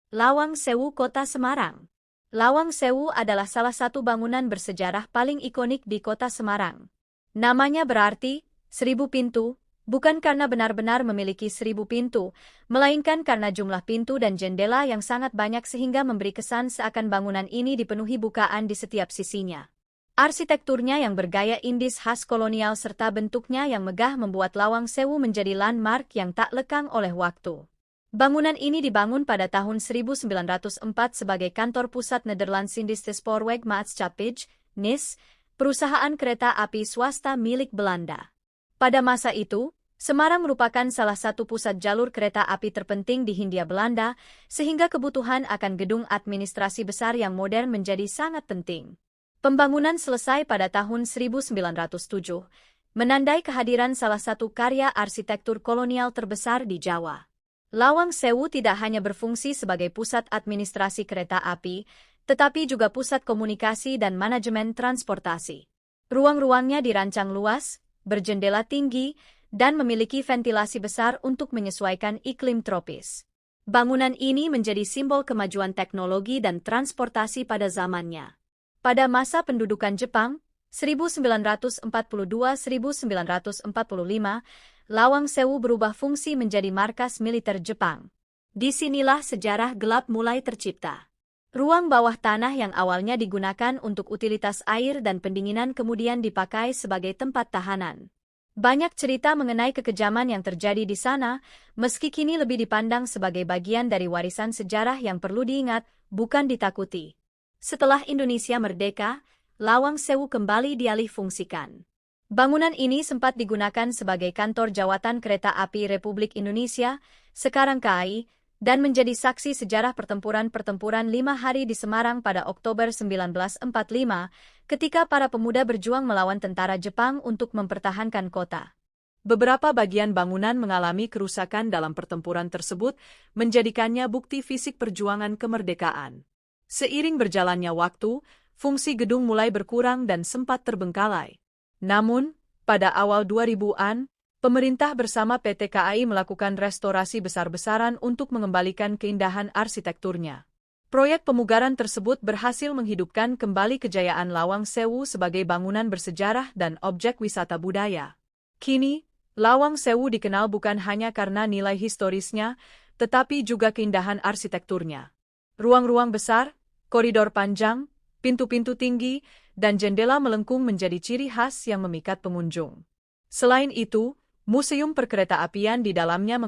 Lawang Sewu Kota Semarang. Lawang Sewu adalah salah satu bangunan bersejarah paling ikonik di Kota Semarang. Namanya berarti 1000 pintu, bukan karena benar-benar memiliki 1000 pintu, melainkan karena jumlah pintu dan jendela yang sangat banyak sehingga memberi kesan seakan bangunan ini dipenuhi bukaan di setiap sisinya. Arsitekturnya yang bergaya Indis khas kolonial serta bentuknya yang megah membuat Lawang Sewu menjadi landmark yang tak lekang oleh waktu. Bangunan ini dibangun pada tahun 1904 sebagai kantor pusat Nederlands Indische Spoorwegmaatschappij, NIS, perusahaan kereta api swasta milik Belanda. Pada masa itu, Semarang merupakan salah satu pusat jalur kereta api terpenting di Hindia Belanda, sehingga kebutuhan akan gedung administrasi besar yang modern menjadi sangat penting. Pembangunan selesai pada tahun 1907, menandai kehadiran salah satu karya arsitektur kolonial terbesar di Jawa. Lawang Sewu tidak hanya berfungsi sebagai pusat administrasi kereta api, tetapi juga pusat komunikasi dan manajemen transportasi. Ruang-ruangnya dirancang luas, berjendela tinggi, dan memiliki ventilasi besar untuk menyesuaikan iklim tropis. Bangunan ini menjadi simbol kemajuan teknologi dan transportasi pada zamannya. Pada masa pendudukan Jepang, 1942-1945, Lawang Sewu berubah fungsi menjadi markas militer Jepang. Disinilah sejarah gelap mulai tercipta. Ruang bawah tanah yang awalnya digunakan untuk utilitas air dan pendinginan kemudian dipakai sebagai tempat tahanan. Banyak cerita mengenai kekejaman yang terjadi di sana, meski kini lebih dipandang sebagai bagian dari warisan sejarah yang perlu diingat, bukan ditakuti. Setelah Indonesia merdeka, Lawang Sewu kembali dialihfungsikan. Bangunan ini sempat digunakan sebagai kantor jawatan kereta api Republik Indonesia, sekarang KAI, dan menjadi saksi sejarah pertempuran-pertempuran 5 hari di Semarang pada Oktober 1945, ketika para pemuda berjuang melawan tentara Jepang untuk mempertahankan kota. Beberapa bagian bangunan mengalami kerusakan dalam pertempuran tersebut, menjadikannya bukti fisik perjuangan kemerdekaan. Seiring berjalannya waktu, fungsi gedung mulai berkurang dan sempat terbengkalai. Namun, pada awal 2000-an, pemerintah bersama PT KAI melakukan restorasi besar-besaran untuk mengembalikan keindahan arsitekturnya. Proyek pemugaran tersebut berhasil menghidupkan kembali kejayaan Lawang Sewu sebagai bangunan bersejarah dan objek wisata budaya. Kini, Lawang Sewu dikenal bukan hanya karena nilai historisnya, tetapi juga keindahan arsitekturnya. Ruang-ruang besar, koridor panjang, pintu-pintu tinggi, dan jendela melengkung menjadi ciri khas yang memikat pengunjung. Selain itu, museum perkereta apian di dalamnya